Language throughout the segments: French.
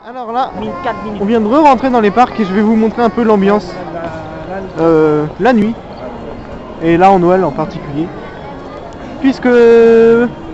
Alors là, on vient de re-rentrer dans les parcs et je vais vous montrer un peu l'ambiance la nuit. Et là en Noël en particulier. Puisque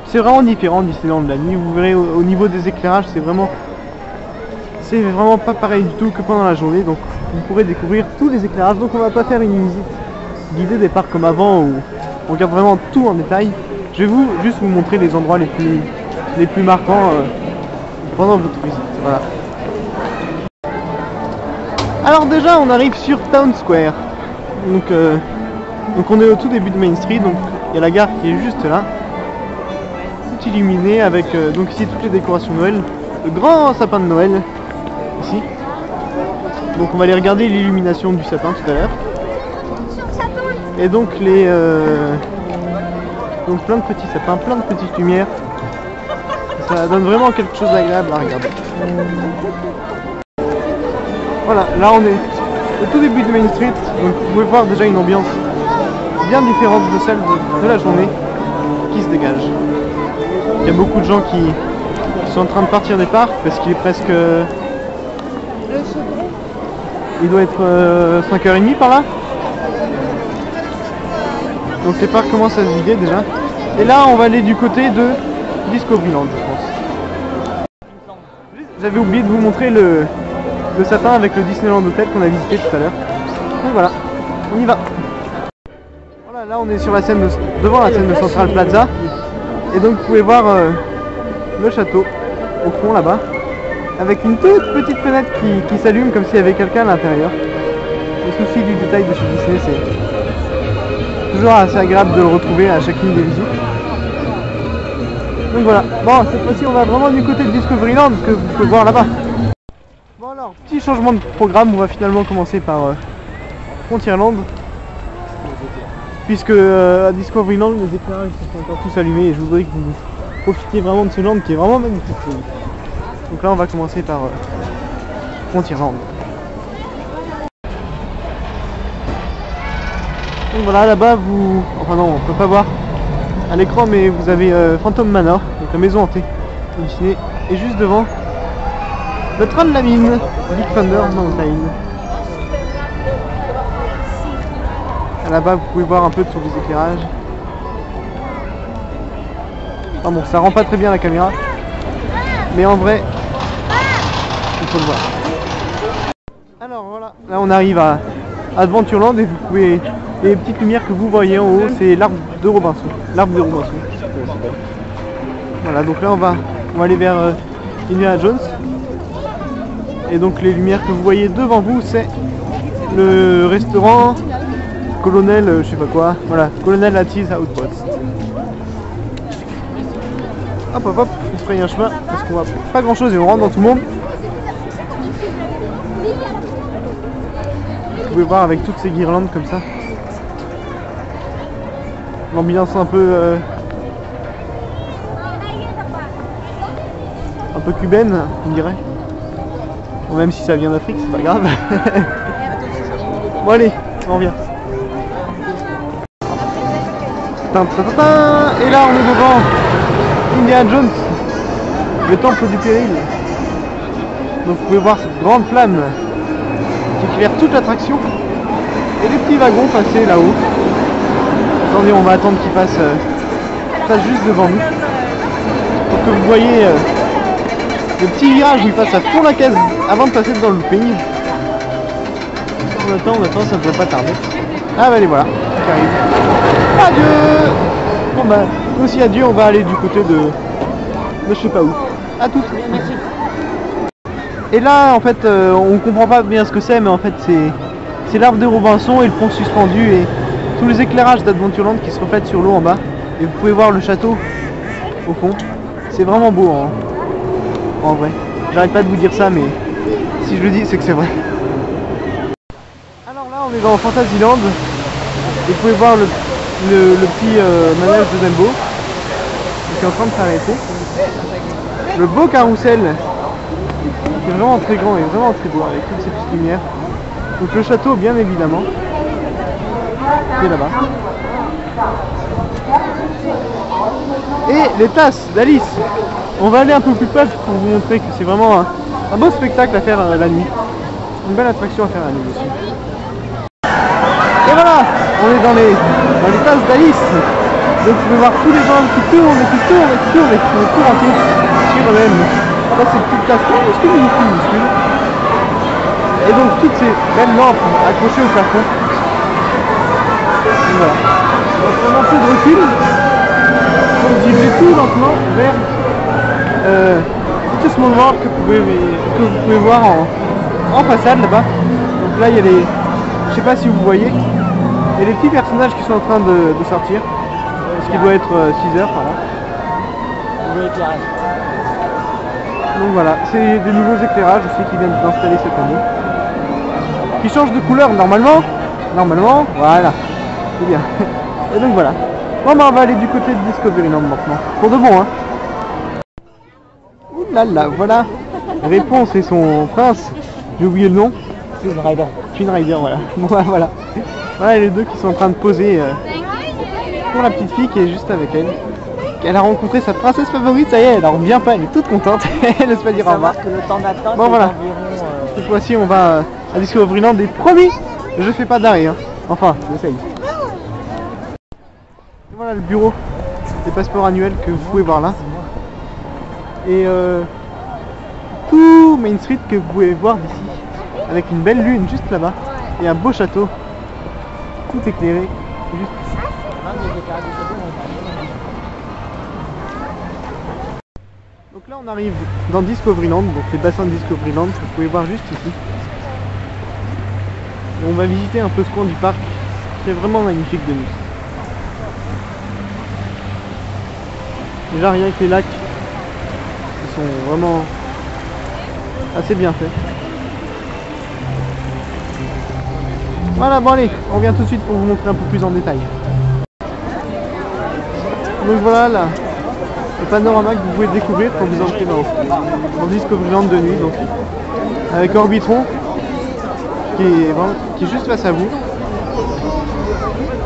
c'est vraiment différent Disneyland de la nuit. Vous verrez au niveau des éclairages, c'est vraiment pas pareil du tout que pendant la journée. Donc vous pourrez découvrir tous les éclairages. Donc on va pas faire une visite guidée des parcs comme avant où on regarde vraiment tout en détail. Je vais juste vous montrer les endroits les plus marquants pendant votre visite. Voilà. Alors déjà on arrive sur Town Square. Donc on est au tout début de Main Street. Donc il y a la gare qui est juste là, tout illuminé avec donc ici toutes les décorations de Noël, le grand sapin de Noël ici. Donc on va aller regarder l'illumination du sapin tout à l'heure. Et donc donc plein de petits sapins, plein de petites lumières. Ça donne vraiment quelque chose d'agréable à regarder. Voilà, là on est au tout début de Main Street, donc vous pouvez voir déjà une ambiance bien différente de celle de la journée qui se dégage. Il y a beaucoup de gens qui sont en train de partir des parcs parce qu'il est presque... Il doit être 5h30 par là. Donc les parcs commencent à se vider déjà. Et là on va aller du côté de Discoveryland, je pense. J'avais oublié de vous montrer le sapin avec le Disneyland Hotel qu'on a visité tout à l'heure. Donc voilà, on y va. Voilà, là on est sur la scène devant la scène de Central Plaza. Et donc vous pouvez voir le château au fond là-bas, avec une toute petite fenêtre qui s'allume comme s'il y avait quelqu'un à l'intérieur. Le souci du détail de chez Disney, c'est toujours assez agréable de le retrouver à chacune des visites. Donc voilà, bon cette fois-ci on va vraiment du côté de Discoveryland que vous pouvez voir là-bas. Bon alors, petit changement de programme, on va finalement commencer par Frontierland. Puisque à Discoveryland les éclairages sont encore tous allumés et je voudrais que vous profitiez vraiment de ce land qui est vraiment magnifique. Donc là on va commencer par Frontierland. Donc voilà, là-bas vous... Enfin non, on peut pas voir à l'écran, mais vous avez Phantom Manor, donc la maison hantée de Disney, et juste devant le train de la mine, Big Thunder Mountain. Là-bas vous pouvez voir un peu sur les éclairages. Ah bon, ça rend pas très bien la caméra, mais en vrai il faut le voir. Alors voilà, là on arrive à Adventureland et vous pouvez... Les petites lumières que vous voyez en haut, c'est l'arbre de Robinson. L'arbre de Robinson. Voilà, donc là on va aller vers Indiana Jones. Et donc les lumières que vous voyez devant vous, c'est le restaurant Colonel, je sais pas quoi. Voilà, Colonel Latti's Outpost. Hop hop hop, on se fraye un chemin parce qu'on voit pas grand chose et on rentre dans tout le monde. Vous pouvez voir avec toutes ces guirlandes comme ça. L'ambiance un peu cubaine, on dirait. Bon, même si ça vient d'Afrique, c'est pas grave. Bon allez, on revient. Et là on est devant Indiana Jones, le temple du péril. Donc vous pouvez voir cette grande flamme qui éclaire toute l'attraction. Et les petits wagons passés là-haut. Attendez, on va attendre qu'il passe juste devant nous pour que vous voyez le petit virage où il passe à fond la caisse avant de passer dans le looping. On attend, ça ne devrait pas tarder. Ah bah allez, voilà, qui arrive. Adieu. Bon bah, nous aussi adieu, on va aller du côté de je sais pas où. A tous. Merci. Et là, en fait, on comprend pas bien ce que c'est, mais en fait c'est l'arbre de Robinson et le pont suspendu et tous les éclairages d'Adventureland qui se reflètent sur l'eau en bas. Et vous pouvez voir le château au fond. C'est vraiment beau en vrai. J'arrête pas de vous dire ça, mais si je le dis, c'est que c'est vrai. Alors là, on est dans Fantasyland. Et vous pouvez voir le petit manège de Dumbo qui est en train de s'arrêter. Le beau carrousel qui est vraiment très grand et vraiment très beau avec toutes ces petites lumières. Donc le château, bien évidemment, qui est là-bas. Et les tasses d'Alice On va aller un peu plus proche pour vous montrer que c'est vraiment un beau spectacle à faire la nuit. Une belle attraction à faire la nuit aussi. Et voilà, on est dans les tasses d'Alice. Donc vous pouvez voir tous les gens qui tournent et qui tournent et qui tournent et qui font le tour entier sur eux-mêmes. Ça c'est une petite tasse minuscule. Et donc toutes ces belles lampes accrochées au plafond. Et voilà. Donc on a un peu de recul. Donc dirigez tout lentement vers tout ce mouvement que vous pouvez voir en façade là-bas. Donc là il y a les... Je sais pas si vous voyez. Il y a les petits personnages qui sont en train de sortir. Ce qui doit être 6 heures par là. Donc voilà, c'est des nouveaux éclairages aussi qui viennent d'installer cette année. Qui changent de couleur normalement, voilà, c'est bien. Et donc voilà. Bon bah on va aller du côté de Discoveryland maintenant. Pour de bon hein. Ouh là là, voilà. Réponse et son prince. J'ai oublié le nom. Twin Rider, voilà. Bon bah voilà. Voilà les deux qui sont en train de poser pour la petite fille qui est juste avec elle. Elle a rencontré sa princesse favorite, ça y est, elle en revient pas, elle est toute contente. Elle laisse pas dire au revoir. Que le temps d'attente bon voilà. Cette fois-ci on va à Discoveryland et promis, je fais pas d'arrêt. Hein. Enfin, j'essaye. Voilà le bureau des passeports annuels que vous pouvez voir là. Et tout Main Street que vous pouvez voir d'ici. Avec une belle lune juste là-bas. Et un beau château. Tout éclairé. Juste ici. Donc là on arrive dans Discoveryland, donc les bassins de Discoveryland que vous pouvez voir juste ici. Et on va visiter un peu ce coin du parc qui est vraiment magnifique de nuit. Déjà rien que les lacs qui sont vraiment assez bien faits. Voilà, bon allez, on revient tout de suite pour vous montrer un peu plus en détail. Donc voilà là, le panorama que vous pouvez découvrir quand vous entrez dans Discoveryland de nuit, donc avec Orbitron qui est juste face à vous.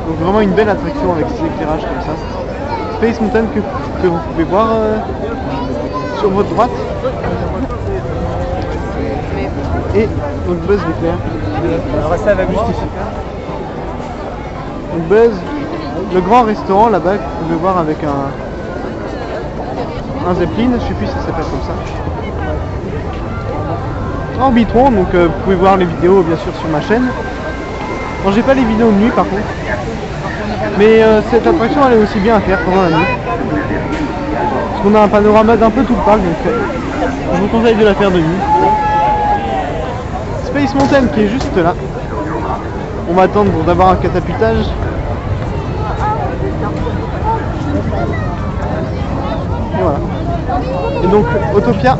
Donc vraiment une belle attraction avec ces éclairages comme ça. Space Mountain que vous pouvez voir sur votre droite. Et donc Buzz l'éclair. Alors ça va juste ici. Donc Buzz, le grand restaurant là-bas que vous pouvez voir avec un Zeppelin, je sais plus si ça s'appelle comme ça. Orbitron, donc vous pouvez voir les vidéos bien sûr sur ma chaîne. Bon, j'ai pas les vidéos de nuit par contre. Mais cette attraction elle est aussi bien à faire pendant la nuit. Parce qu'on a un panorama d'un peu tout le parc, donc je vous conseille de la faire de nuit. Space Mountain qui est juste là. On va attendre d'avoir un catapultage. Et voilà. Et donc Autopia,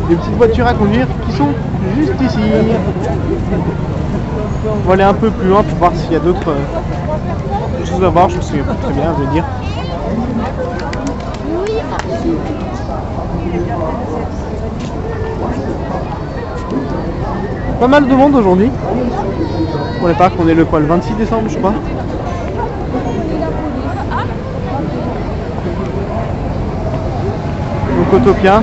des petites voitures à conduire qui sont juste ici. On va aller un peu plus loin pour voir s'il y a d'autres choses à voir. Je sais très bien, je veux dire. Pas mal de monde aujourd'hui. Pour les parcs, on est le 26 décembre je crois. Donc Autopia,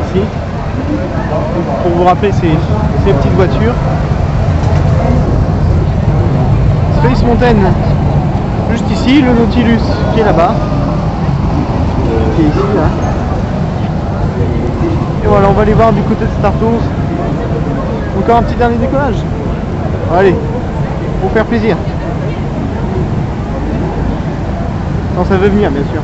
ici. Donc, pour vous rappeler ces petites voitures. Space Mountain, juste ici, le Nautilus qui est là-bas. Qui est ici là. Et voilà, on va aller voir du côté de Star Tours. Encore un petit dernier décollage. Allez, pour faire plaisir. Non, ça veut venir bien sûr.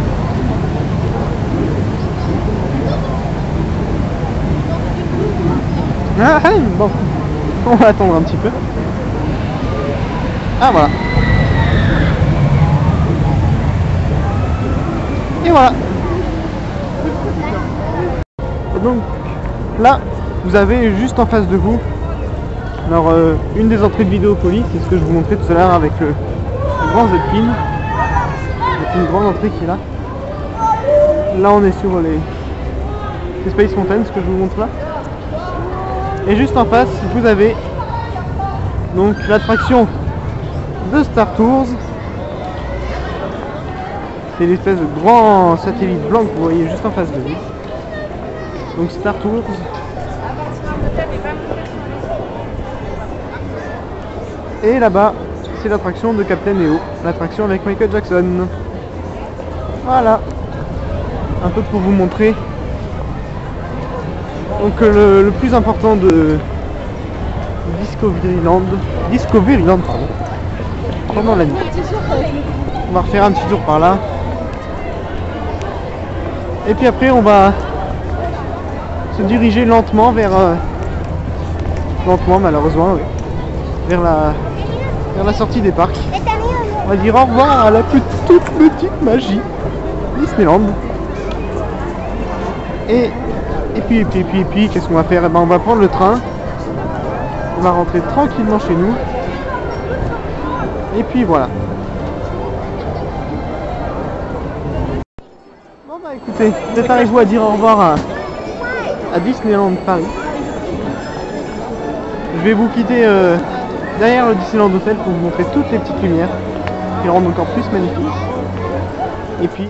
Ah, bon, on va attendre un petit peu. Ah voilà. Et voilà. Et donc là, vous avez juste en face de vous, alors une des entrées de Vidéopolis, c'est ce que je vous montrais tout à l'heure avec le grand Zeppelin. C'est une grande entrée qui est là. Là on est sur les Space Mountain, ce que je vous montre là. Et juste en face, vous avez donc l'attraction de Star Tours C'est l'espèce de grand satellite blanc que vous voyez juste en face de lui. Donc Star Tours. Et là-bas, c'est l'attraction de Captain EO, l'attraction avec Michael Jackson. Voilà. Un peu pour vous montrer. Donc le plus important de Discoveryland, pardon, pendant la nuit. On va refaire un petit tour par là. Et puis après on va se diriger lentement vers lentement malheureusement oui, vers la sortie des parcs. On va dire au revoir à la toute petite magie Disneyland. Et puis qu'est-ce qu'on va faire? Eh ben, on va prendre le train. On va rentrer tranquillement chez nous. Et puis voilà. Bon bah écoutez, préparez-vous à dire au revoir à Disneyland Paris. Je vais vous quitter derrière le Disneyland Hotel pour vous montrer toutes les petites lumières qui le rendent encore plus magnifique. Et puis